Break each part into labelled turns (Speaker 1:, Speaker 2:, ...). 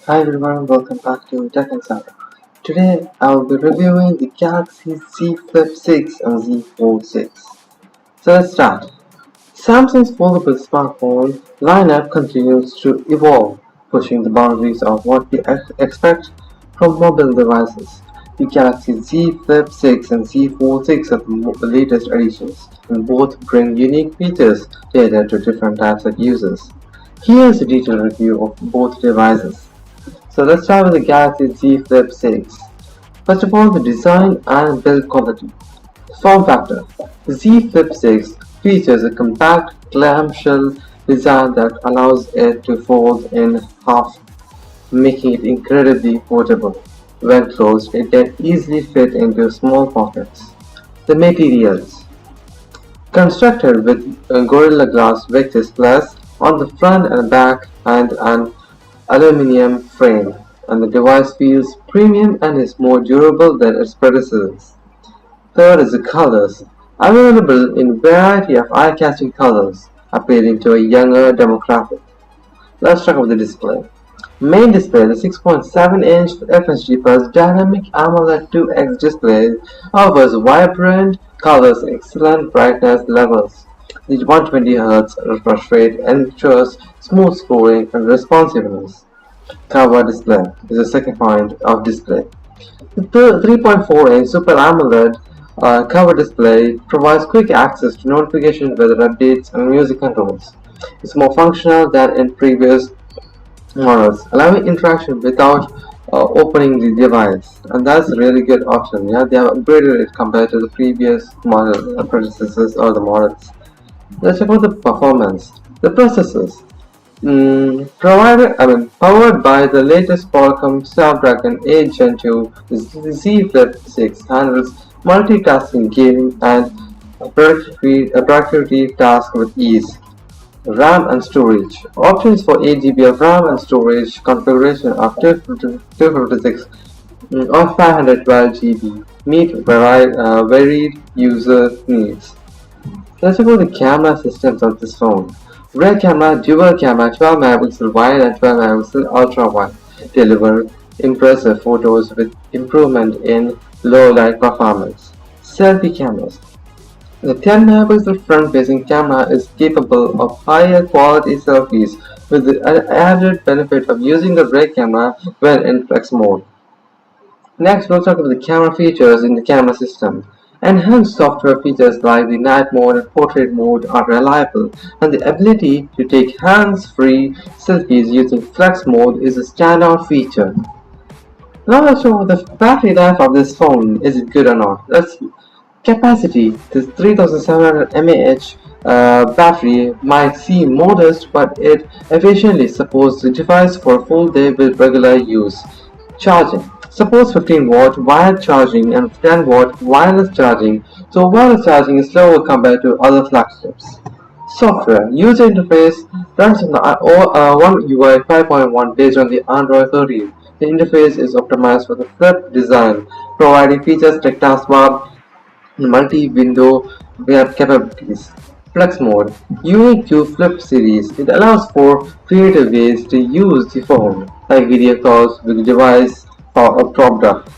Speaker 1: Hi everyone, welcome back to Tech Insider. Today I will be reviewing the Galaxy Z Flip 6 and Z Fold 6. So let's start. Samsung's foldable smartphone lineup continues to evolve, pushing the boundaries of what we expect from mobile devices. The Galaxy Z Flip 6 and Z Fold 6 are the latest additions, and both bring unique features tailored to different types of users. Here's a detailed review of both devices. So let's start with the Galaxy Z Flip 6. First of all, the design and build quality. Form factor. The Z Flip 6 features a compact clamshell design that allows it to fold in half, making it incredibly portable. When closed, it can easily fit into small pockets. The materials. Constructed with Gorilla Glass Victus Plus on the front and back and an aluminum frame, and the device feels premium and is more durable than its predecessors. Third is the colors. Available in a variety of eye-catching colors, appealing to a younger demographic. Let's talk about the display. Main display, the 6.7-inch FHD Plus Dynamic AMOLED 2X display offers vibrant colors and excellent brightness levels. The 120Hz refresh rate ensures smooth scrolling and responsiveness. Cover display is the second point of display. The 3.4-inch Super AMOLED cover display provides quick access to notifications, weather updates, and music controls. It's more functional than in previous models, allowing interaction without opening the device, and that's a really good option. Yeah, they have upgraded it compared to the previous model predecessors or the models. Let's talk about the performance. The processors. Powered by the latest Qualcomm Snapdragon 8 Gen 2, the Z Flip 6 handles multitasking, gaming, and productivity tasks with ease. RAM and storage. Options for 8 GB of RAM and storage configuration of 256 or 512 GB meet varied user needs. Let's look at the camera systems of this phone. Rear camera, dual camera, 12 megapixel wide and 12 megapixel ultra wide, deliver impressive photos with improvement in low light performance. Selfie cameras. The 10 megapixel front facing camera is capable of higher quality selfies with the added benefit of using the rear camera when in flex mode. Next, we'll talk about the camera features in the camera system. Enhanced software features like the night mode and portrait mode are reliable, and the ability to take hands-free selfies using flex mode is a standout feature. Now let's show the battery life of this phone. Is it good or not? Let's see. Capacity. This 3700 mAh battery might seem modest, but it efficiently supports the device for a full day with regular use. Charging. Supports 15-watt wired charging and 10-watt wireless charging, so wireless charging is slower compared to other flagships. Software. User interface runs on the One UI 5.1 based on the Android 13. The interface is optimized for the flip design, providing features like taskbar and multi-window capabilities. Flex mode. Unique to Flip series, it allows for creative ways to use the phone, like video calls with the device propped up.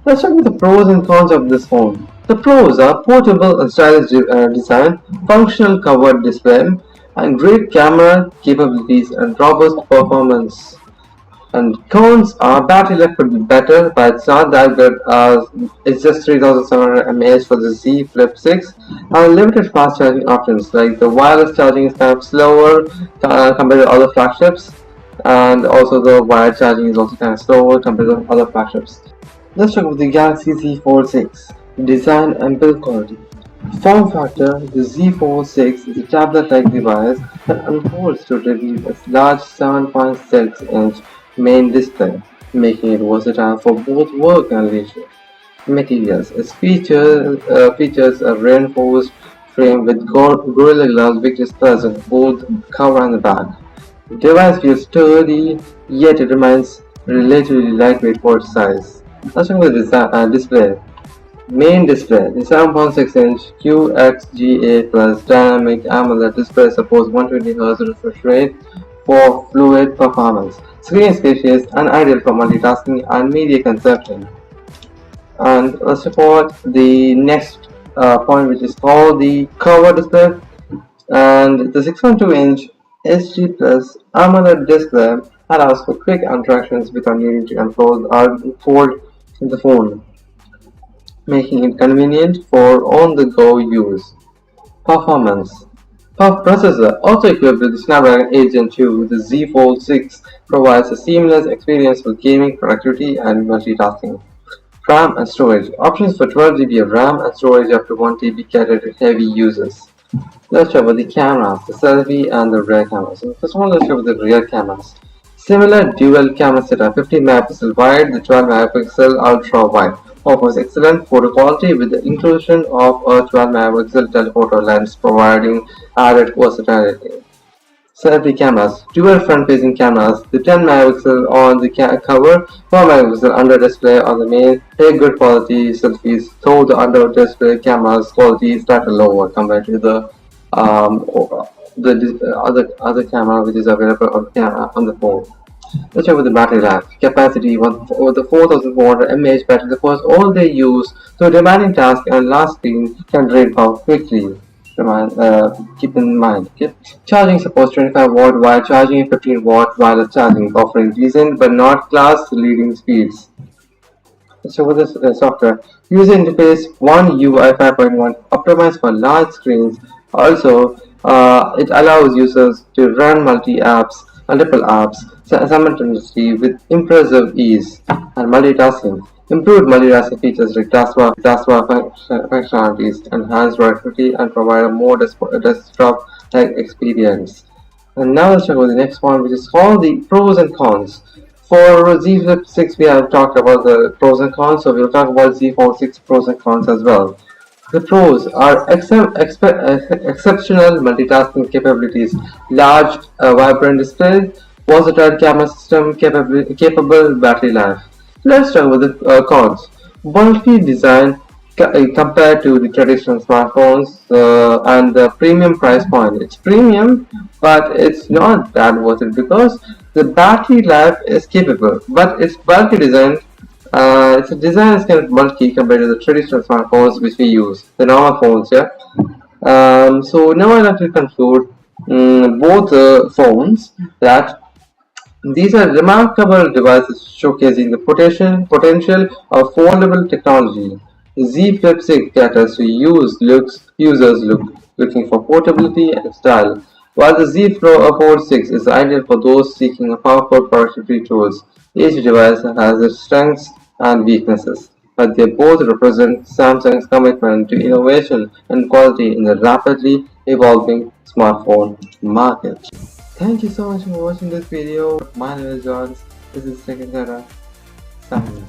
Speaker 1: Let's check the pros and cons of this phone. The pros are portable and stylish design, functional covered display, and great camera capabilities and robust performance. And cons are battery life could be better, but it's not that good. It's just 3700 mAh for the Z Flip 6. Limited fast charging options, like the wireless charging is kind of slower compared to other flagships, and also the wired charging is also kind of slower compared to other flagships. Let's talk about the Galaxy Z Fold 6. Design and build quality. Form factor. The Z Fold 6 is a tablet-like device that unfolds to reveal its large 7.6-inch main display, making it versatile for both work and leisure. Materials. It features a reinforced frame with Gorilla Glass Victus Plus on both cover and the back. The device feels sturdy, yet it remains relatively lightweight for its size. Let's look at the display. Main display. The 7.6-inch QXGA Plus Dynamic AMOLED display supports 120Hz refresh rate, for fluid performance. Screen is spacious and ideal for multitasking and media consumption. And let's support the next point, which is called the cover display. And the 612-inch SG Plus AMOLED display allows for quick interactions without needing to unfold or fold the phone, making it convenient for on-the-go use. Performance. Processor, also equipped with the Snapdragon 8 Gen 2, the Z Fold 6 provides a seamless experience for gaming, productivity, and multitasking. RAM and storage. Options for 12 GB of RAM and storage up to 1 TB cater to heavy users. Let's cover the cameras, the selfie and the rear cameras. So first of all, let's cover the rear cameras. Similar dual camera setup, 15 megapixel wide, the 12 megapixel ultra wide. Offers excellent photo quality with the inclusion of a 12 megapixel telephoto lens providing added versatility. Selfie cameras, dual front-facing cameras, the 10 megapixel on the cover, 4 megapixel under display on the main, take good quality selfies, though the under display cameras quality is slightly lower compared to the um, other camera which is available on the phone. Let's check with the battery life. Capacity with the 4400 mAh battery supports all day use, so demanding tasks and last screen can drain power quickly. Keep in mind. Okay? Charging supports 25 watt wire charging and 15 watt wireless charging, offering decent but not class leading speeds. So with this software, user interface One UI 5.1 optimized for large screens. Also, it allows users to run multiple apps simultaneously with impressive ease and multitasking. Improved multitasking features like taskbar functionalities, enhance productivity, and provide a more desktop-like experience. And now let's check out the next one, which is called the pros and cons. For Z Flip 6, we have talked about the pros and cons, so we'll talk about Z Fold 6 pros and cons as well. The pros are exceptional multitasking capabilities, large, vibrant display, versatile camera system, capable battery life. Let's start with the cons. Bulky design compared to the traditional smartphones and the premium price point. It's premium, but it's not that worth it because the battery life is capable, but it's bulky design. Its design is kind of bulky compared to the traditional smartphones which we use, the normal phones. Yeah. So now I'd like to conclude both phones that these are remarkable devices showcasing the potential of foldable technology. The Z Flip 6 caters to users looking for portability and style, while the Z Fold 6 is ideal for those seeking a powerful productivity tools. Each device has its strengths and weaknesses, but they both represent Samsung's commitment to innovation and quality in the rapidly evolving smartphone market. Thank you so much for watching this video. My name is John. This is Second Signing.